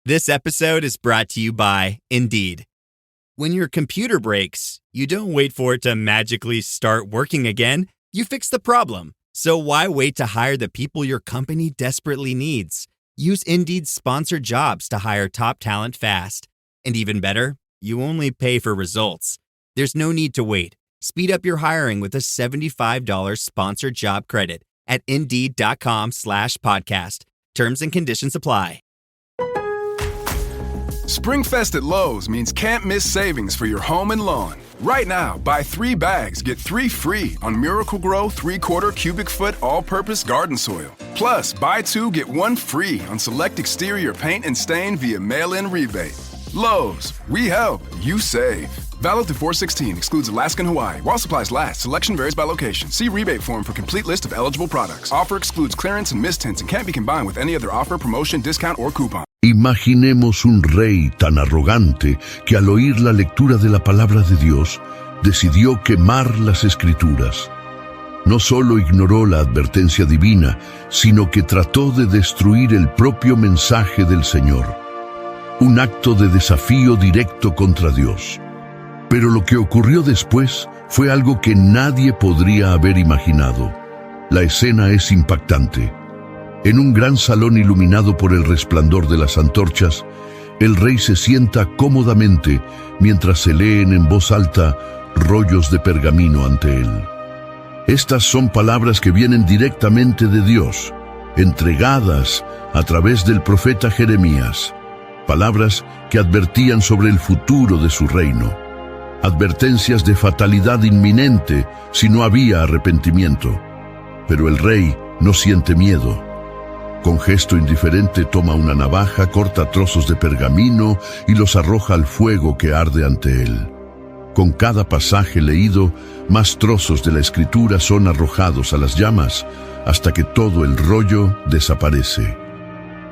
This episode is brought to you by Indeed. When your computer breaks, you don't wait for it to magically start working again. You fix the problem. So why wait to hire the people your company desperately needs? Use Indeed's sponsored jobs to hire top talent fast. And even better, you only pay for results. There's no need to wait. Speed up your hiring with a $75 sponsored job credit at Indeed.com/podcast. Terms and conditions apply. Springfest at Lowe's means can't miss savings for your home and lawn. Right now, buy 3 bags, get 3 free on Miracle-Gro 3/4 cubic foot all-purpose garden soil. Plus, buy 2, get 1 free on select exterior paint and stain via mail-in rebate. Lowe's, we help, you save. Valid through 4/16, excludes Alaska and Hawaii. While supplies last, selection varies by location. See rebate form for complete list of eligible products. Offer excludes clearance and mist tints and can't be combined with any other offer, promotion, discount, or coupon. Imaginemos un rey tan arrogante que al oír la lectura de la palabra de Dios, decidió quemar las Escrituras. No solo ignoró la advertencia divina, sino que trató de destruir el propio mensaje del Señor. Un acto de desafío directo contra Dios. Pero lo que ocurrió después fue algo que nadie podría haber imaginado. La escena es impactante. En un gran salón iluminado por el resplandor de las antorchas, el rey se sienta cómodamente mientras se leen en voz alta rollos de pergamino ante él. Estas son palabras que vienen directamente de Dios, entregadas a través del profeta Jeremías. Palabras que advertían sobre el futuro de su reino. Advertencias de fatalidad inminente si no había arrepentimiento. Pero el rey no siente miedo. Con gesto indiferente toma una navaja, corta trozos de pergamino y los arroja al fuego que arde ante él. Con cada pasaje leído, más trozos de la escritura son arrojados a las llamas hasta que todo el rollo desaparece.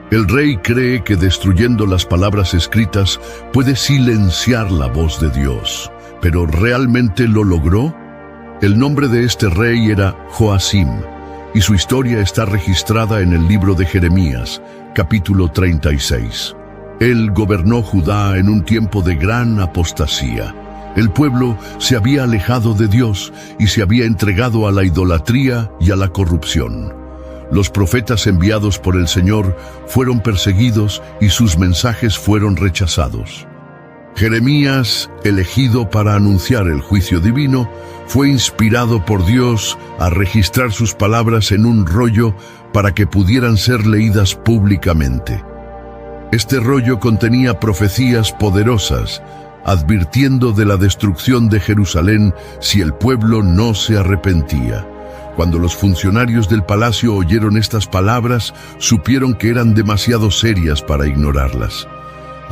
El rey cree que destruyendo las palabras escritas puede silenciar la voz de Dios. ¿Pero realmente lo logró? El nombre de este rey era Joacim, y su historia está registrada en el libro de Jeremías, capítulo 36. Él gobernó Judá en un tiempo de gran apostasía. El pueblo se había alejado de Dios y se había entregado a la idolatría y a la corrupción. Los profetas enviados por el Señor fueron perseguidos y sus mensajes fueron rechazados. Jeremías, elegido para anunciar el juicio divino, fue inspirado por Dios a registrar sus palabras en un rollo para que pudieran ser leídas públicamente. Este rollo contenía profecías poderosas, advirtiendo de la destrucción de Jerusalén si el pueblo no se arrepentía. Cuando los funcionarios del palacio oyeron estas palabras, supieron que eran demasiado serias para ignorarlas.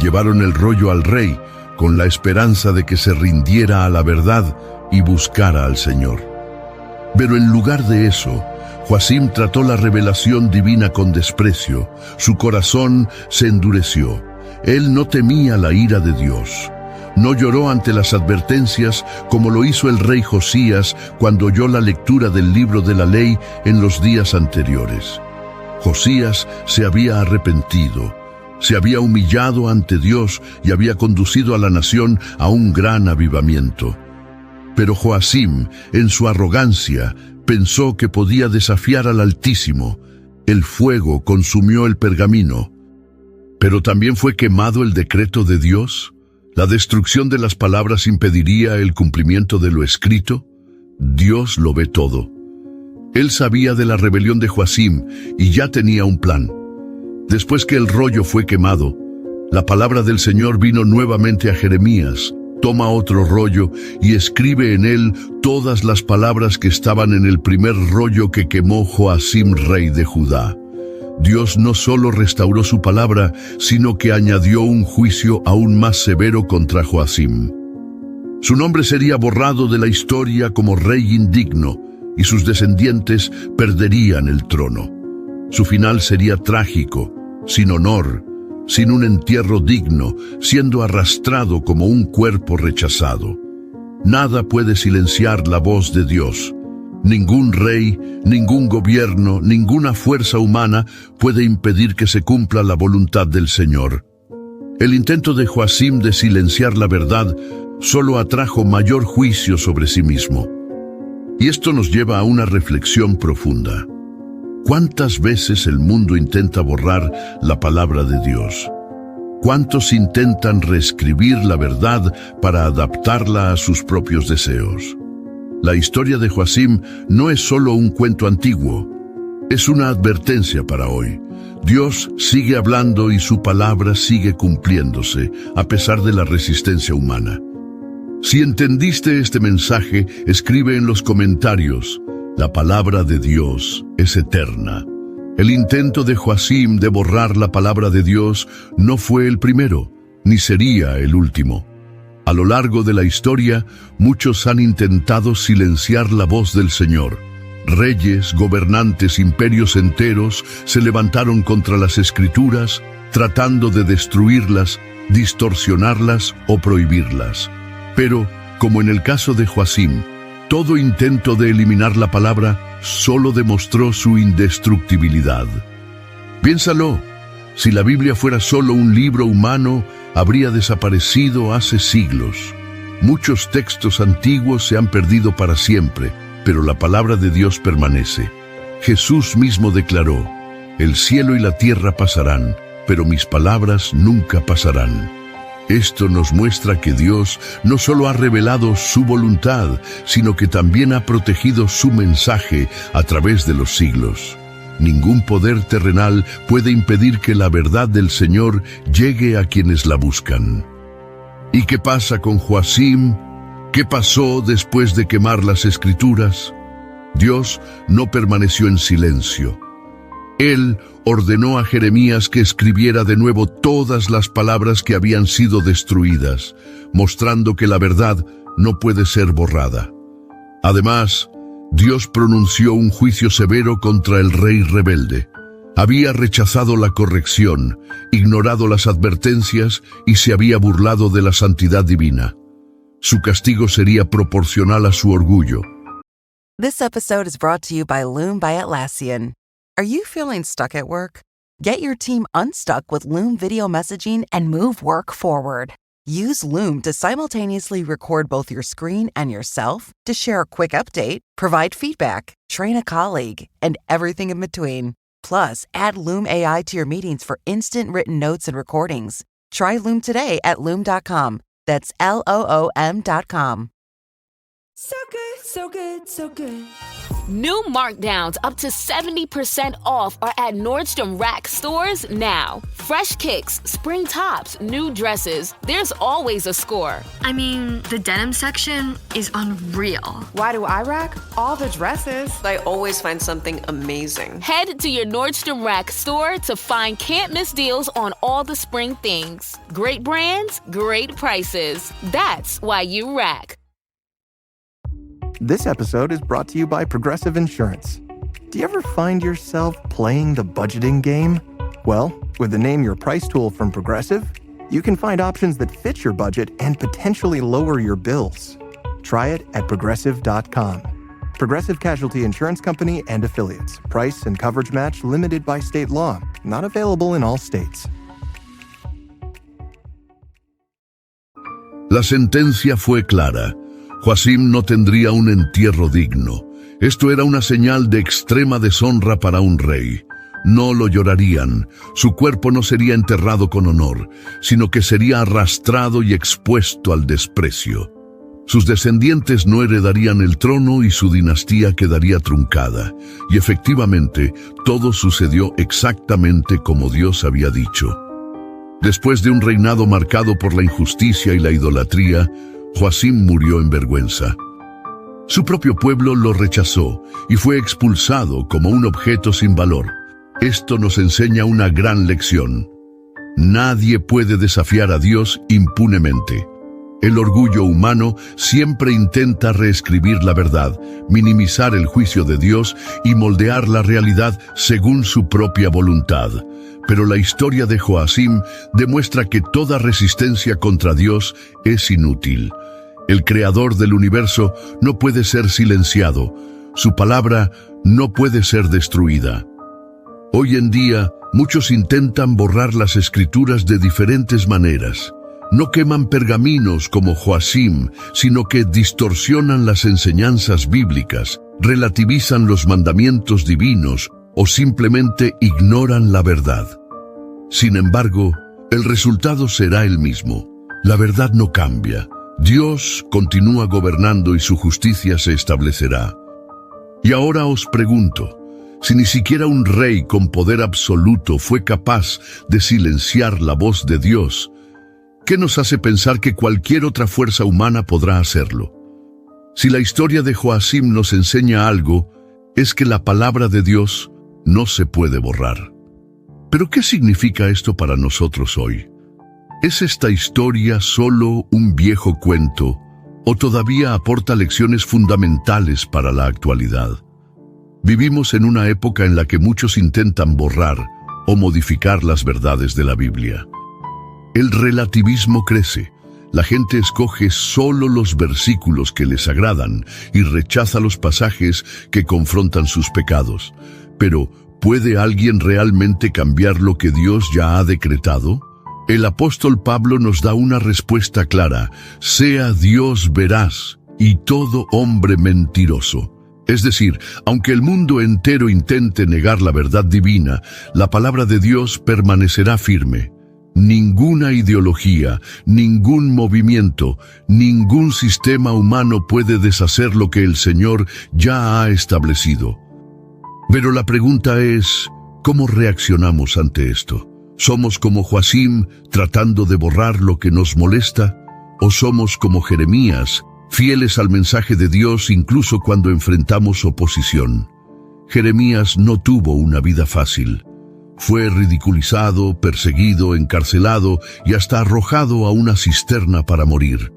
Llevaron el rollo al rey, con la esperanza de que se rindiera a la verdad y buscara al Señor. Pero en lugar de eso, Joacim trató la revelación divina con desprecio. Su corazón se endureció. Él no temía la ira de Dios. No lloró ante las advertencias como lo hizo el rey Josías cuando oyó la lectura del libro de la ley en los días anteriores. Josías se había arrepentido. Se había humillado ante Dios y había conducido a la nación a un gran avivamiento. Pero Joacim, en su arrogancia, pensó que podía desafiar al Altísimo. El fuego consumió el pergamino. ¿Pero también fue quemado el decreto de Dios? ¿La destrucción de las palabras impediría el cumplimiento de lo escrito? Dios lo ve todo. Él sabía de la rebelión de Joacim y ya tenía un plan. Después que el rollo fue quemado, la palabra del Señor vino nuevamente a Jeremías. Toma otro rollo y escribe en él todas las palabras que estaban en el primer rollo que quemó Joacim, rey de Judá. Dios no solo restauró su palabra, sino que añadió un juicio aún más severo contra Joacim. Su nombre sería borrado de la historia como rey indigno, y sus descendientes perderían el trono. Su final sería trágico, sin honor, sin un entierro digno, siendo arrastrado como un cuerpo rechazado. Nada puede silenciar la voz de Dios. Ningún rey, ningún gobierno, ninguna fuerza humana puede impedir que se cumpla la voluntad del Señor. El intento de Joacim de silenciar la verdad solo atrajo mayor juicio sobre sí mismo. Y esto nos lleva a una reflexión profunda. ¿Cuántas veces el mundo intenta borrar la palabra de Dios? ¿Cuántos intentan reescribir la verdad para adaptarla a sus propios deseos? La historia de Joacim no es solo un cuento antiguo, es una advertencia para hoy. Dios sigue hablando y su palabra sigue cumpliéndose a pesar de la resistencia humana. Si entendiste este mensaje, escribe en los comentarios: la palabra de Dios es eterna. El intento de Joacim de borrar la palabra de Dios no fue el primero, ni sería el último. A lo largo de la historia, muchos han intentado silenciar la voz del Señor. Reyes, gobernantes, imperios enteros se levantaron contra las Escrituras, tratando de destruirlas, distorsionarlas o prohibirlas. Pero, como en el caso de Joacim, todo intento de eliminar la palabra solo demostró su indestructibilidad. Piénsalo, si la Biblia fuera solo un libro humano, habría desaparecido hace siglos. Muchos textos antiguos se han perdido para siempre, pero la palabra de Dios permanece. Jesús mismo declaró: el cielo y la tierra pasarán, pero mis palabras nunca pasarán. Esto nos muestra que Dios no solo ha revelado su voluntad, sino que también ha protegido su mensaje a través de los siglos. Ningún poder terrenal puede impedir que la verdad del Señor llegue a quienes la buscan. ¿Y qué pasa con Joacim? ¿Qué pasó después de quemar las Escrituras? Dios no permaneció en silencio. Él ordenó a Jeremías que escribiera de nuevo todas las palabras que habían sido destruidas, mostrando que la verdad no puede ser borrada. Además, Dios pronunció un juicio severo contra el rey rebelde. Había rechazado la corrección, ignorado las advertencias y se había burlado de la santidad divina. Su castigo sería proporcional a su orgullo. This episode is brought to you by Loom by Atlassian. Are you feeling stuck at work? Get your team unstuck with Loom video messaging and move work forward. Use Loom to simultaneously record both your screen and yourself, to share a quick update, provide feedback, train a colleague, and everything in between. Plus, add Loom AI to your meetings for instant written notes and recordings. Try Loom today at Loom.com. That's LOOM.com. So good, so good, so good. New markdowns up to 70% off are at Nordstrom Rack stores now. Fresh kicks, spring tops, new dresses. There's always a score. I mean, the denim section is unreal. Why do I rack? All the dresses. I always find something amazing. Head to your Nordstrom Rack store to find can't-miss deals on all the spring things. Great brands, great prices. That's why you rack. This episode is brought to you by Progressive Insurance. Do you ever find yourself playing the budgeting game? Well, with the Name Your Price tool from Progressive, you can find options that fit your budget and potentially lower your bills. Try it at Progressive.com. Progressive Casualty Insurance Company and Affiliates. Price and coverage match limited by state law. Not available in all states. La sentencia fue clara. Joacim no tendría un entierro digno. Esto era una señal de extrema deshonra para un rey. No lo llorarían. Su cuerpo no sería enterrado con honor, sino que sería arrastrado y expuesto al desprecio. Sus descendientes no heredarían el trono y su dinastía quedaría truncada. Y efectivamente, todo sucedió exactamente como Dios había dicho. Después de un reinado marcado por la injusticia y la idolatría, Joacim murió en vergüenza. Su propio pueblo lo rechazó y fue expulsado como un objeto sin valor. Esto nos enseña una gran lección. Nadie puede desafiar a Dios impunemente. El orgullo humano siempre intenta reescribir la verdad, minimizar el juicio de Dios y moldear la realidad según su propia voluntad. Pero la historia de Joacim demuestra que toda resistencia contra Dios es inútil. El creador del universo no puede ser silenciado. Su palabra no puede ser destruida. Hoy en día, muchos intentan borrar las Escrituras de diferentes maneras. No queman pergaminos como Joacim, sino que distorsionan las enseñanzas bíblicas, relativizan los mandamientos divinos o simplemente ignoran la verdad. Sin embargo, el resultado será el mismo. La verdad no cambia. Dios continúa gobernando y su justicia se establecerá. Y ahora os pregunto, si ni siquiera un rey con poder absoluto fue capaz de silenciar la voz de Dios, ¿qué nos hace pensar que cualquier otra fuerza humana podrá hacerlo? Si la historia de Joacim nos enseña algo, es que la palabra de Dios no se puede borrar. ¿Pero qué significa esto para nosotros hoy? ¿Es esta historia solo un viejo cuento o todavía aporta lecciones fundamentales para la actualidad? Vivimos en una época en la que muchos intentan borrar o modificar las verdades de la Biblia. El relativismo crece. La gente escoge solo los versículos que les agradan y rechaza los pasajes que confrontan sus pecados. Pero, ¿puede alguien realmente cambiar lo que Dios ya ha decretado? El apóstol Pablo nos da una respuesta clara: sea Dios veraz y todo hombre mentiroso. Es decir, aunque el mundo entero intente negar la verdad divina, la palabra de Dios permanecerá firme. Ninguna ideología, ningún movimiento, ningún sistema humano puede deshacer lo que el Señor ya ha establecido. Pero la pregunta es, ¿cómo reaccionamos ante esto? ¿Somos como Joacim, tratando de borrar lo que nos molesta? ¿O somos como Jeremías, fieles al mensaje de Dios incluso cuando enfrentamos oposición? Jeremías no tuvo una vida fácil. Fue ridiculizado, perseguido, encarcelado y hasta arrojado a una cisterna para morir.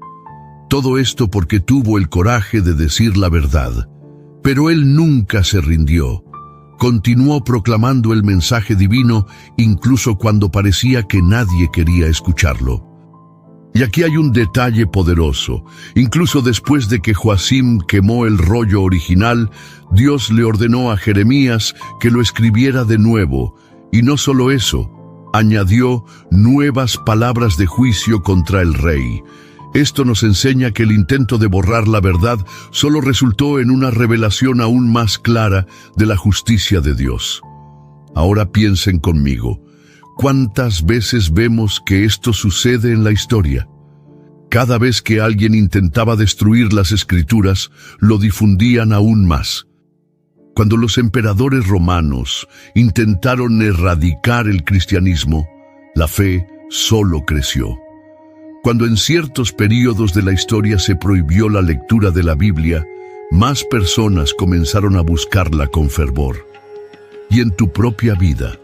Todo esto porque tuvo el coraje de decir la verdad. Pero él nunca se rindió. Continuó proclamando el mensaje divino incluso cuando parecía que nadie quería escucharlo. Y aquí hay un detalle poderoso. Incluso después de que Joacim quemó el rollo original, Dios le ordenó a Jeremías que lo escribiera de nuevo. Y no solo eso, añadió nuevas palabras de juicio contra el rey. Esto nos enseña que el intento de borrar la verdad solo resultó en una revelación aún más clara de la justicia de Dios. Ahora piensen conmigo, ¿cuántas veces vemos que esto sucede en la historia? Cada vez que alguien intentaba destruir las Escrituras, lo difundían aún más. Cuando los emperadores romanos intentaron erradicar el cristianismo, la fe solo creció. Cuando en ciertos períodos de la historia se prohibió la lectura de la Biblia, más personas comenzaron a buscarla con fervor. Y en tu propia vida,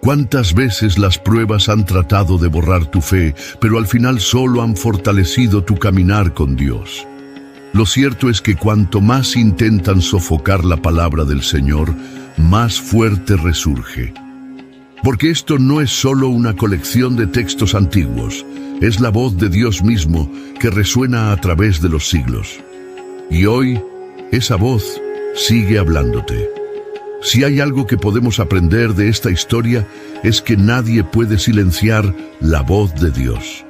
¿cuántas veces las pruebas han tratado de borrar tu fe, pero al final solo han fortalecido tu caminar con Dios? Lo cierto es que cuanto más intentan sofocar la palabra del Señor, más fuerte resurge. Porque esto no es solo una colección de textos antiguos, es la voz de Dios mismo que resuena a través de los siglos. Y hoy, esa voz sigue hablándote. Si hay algo que podemos aprender de esta historia, es que nadie puede silenciar la voz de Dios.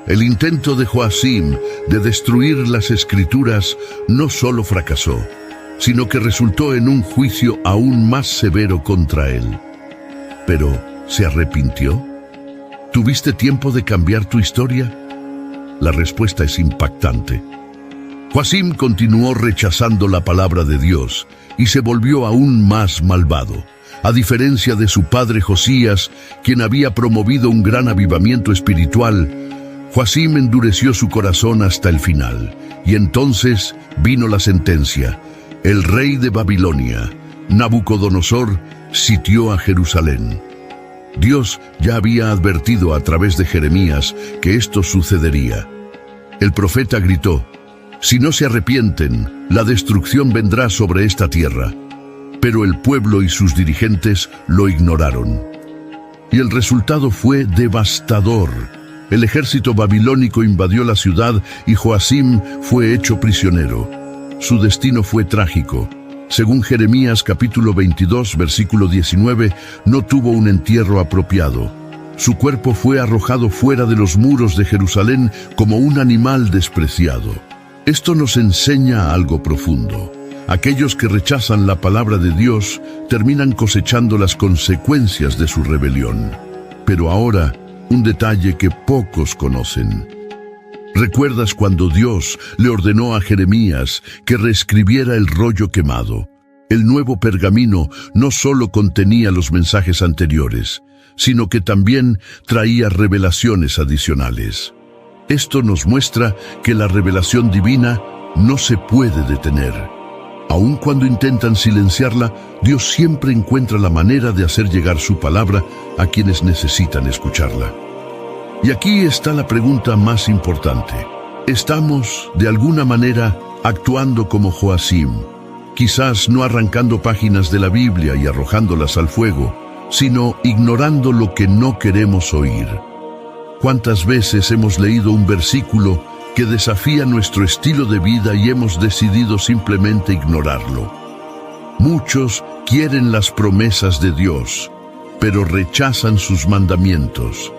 El intento de Joacim de destruir las Escrituras no solo fracasó, sino que resultó en un juicio aún más severo contra él. Pero, ¿se arrepintió? ¿Tuviste tiempo de cambiar tu historia? La respuesta es impactante. Joacim continuó rechazando la palabra de Dios y se volvió aún más malvado. A diferencia de su padre Josías, quien había promovido un gran avivamiento espiritual, Joacim endureció su corazón hasta el final, y entonces vino la sentencia. El rey de Babilonia, Nabucodonosor, sitió a Jerusalén. Dios ya había advertido a través de Jeremías que esto sucedería. El profeta gritó: si no se arrepienten, la destrucción vendrá sobre esta tierra. Pero el pueblo y sus dirigentes lo ignoraron. Y el resultado fue devastador. El ejército babilónico invadió la ciudad y Joacim fue hecho prisionero. Su destino fue trágico. según Jeremías capítulo 22, versículo 19, no tuvo un entierro apropiado. Su cuerpo fue arrojado fuera de los muros de Jerusalén como un animal despreciado. Esto nos enseña algo profundo. Aquellos que rechazan la palabra de Dios terminan cosechando las consecuencias de su rebelión. Pero ahora, un detalle que pocos conocen. ¿Recuerdas cuando Dios le ordenó a Jeremías que reescribiera el rollo quemado? El nuevo pergamino no solo contenía los mensajes anteriores, sino que también traía revelaciones adicionales. Esto nos muestra que la revelación divina no se puede detener. Aun cuando intentan silenciarla, Dios siempre encuentra la manera de hacer llegar su palabra a quienes necesitan escucharla. Y aquí está la pregunta más importante. ¿Estamos, de alguna manera, actuando como Joacim? Quizás no arrancando páginas de la Biblia y arrojándolas al fuego, sino ignorando lo que no queremos oír. ¿Cuántas veces hemos leído un versículo que desafía nuestro estilo de vida y hemos decidido simplemente ignorarlo? Muchos quieren las promesas de Dios, pero rechazan sus mandamientos.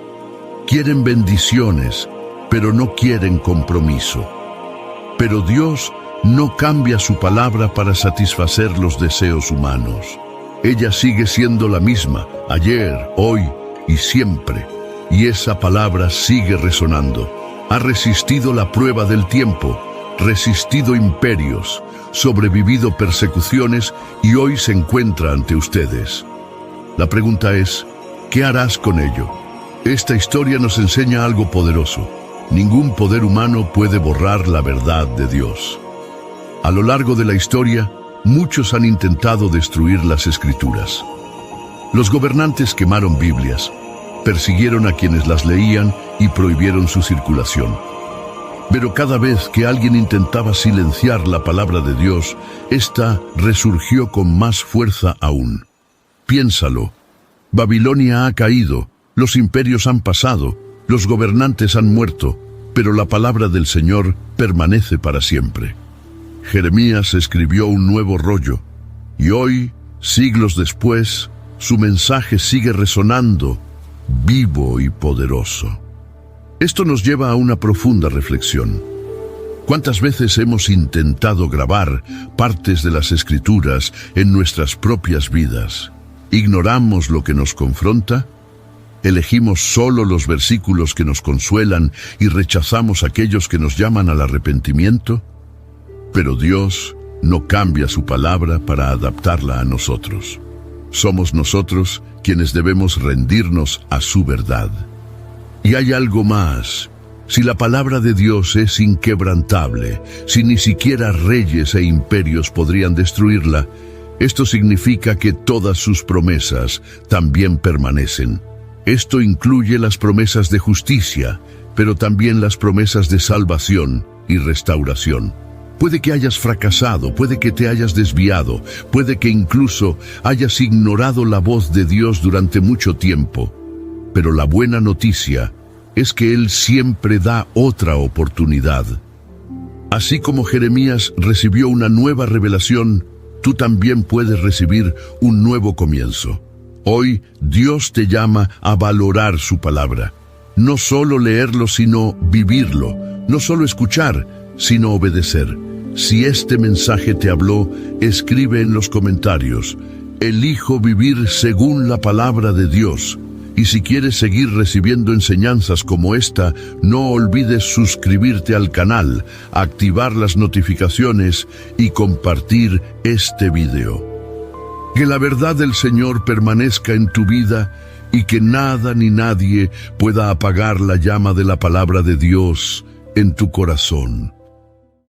Quieren bendiciones, pero no quieren compromiso. Pero Dios no cambia su palabra para satisfacer los deseos humanos. Ella sigue siendo la misma, ayer, hoy y siempre. Y esa palabra sigue resonando. Ha resistido la prueba del tiempo, resistido imperios, sobrevivido persecuciones y hoy se encuentra ante ustedes. La pregunta es, ¿qué harás con ello? Esta historia nos enseña algo poderoso. Ningún poder humano puede borrar la verdad de Dios. A lo largo de la historia, muchos han intentado destruir las Escrituras. Los gobernantes quemaron Biblias, persiguieron a quienes las leían y prohibieron su circulación. Pero cada vez que alguien intentaba silenciar la palabra de Dios, esta resurgió con más fuerza aún. Piénsalo. Babilonia ha caído, los imperios han pasado, los gobernantes han muerto, pero la palabra del Señor permanece para siempre. Jeremías escribió un nuevo rollo, y hoy, siglos después, su mensaje sigue resonando, vivo y poderoso. Esto nos lleva a una profunda reflexión. ¿Cuántas veces hemos intentado grabar partes de las Escrituras en nuestras propias vidas? ¿Ignoramos lo que nos confronta? ¿Elegimos solo los versículos que nos consuelan y rechazamos aquellos que nos llaman al arrepentimiento? Pero Dios no cambia su palabra para adaptarla a nosotros. Somos nosotros quienes debemos rendirnos a su verdad. Y hay algo más. Si la palabra de Dios es inquebrantable, si ni siquiera reyes e imperios podrían destruirla, esto significa que todas sus promesas también permanecen. Esto incluye las promesas de justicia, pero también las promesas de salvación y restauración. Puede que hayas fracasado, puede que te hayas desviado, puede que incluso hayas ignorado la voz de Dios durante mucho tiempo. Pero la buena noticia es que Él siempre da otra oportunidad. Así como Jeremías recibió una nueva revelación, tú también puedes recibir un nuevo comienzo. Hoy Dios te llama a valorar su palabra. No solo leerlo, sino vivirlo. No solo escuchar, sino obedecer. Si este mensaje te habló, escribe en los comentarios: elijo vivir según la palabra de Dios. Y si quieres seguir recibiendo enseñanzas como esta, no olvides suscribirte al canal, activar las notificaciones y compartir este video. Que la verdad del Señor permanezca en tu vida y que nada ni nadie pueda apagar la llama de la palabra de Dios en tu corazón.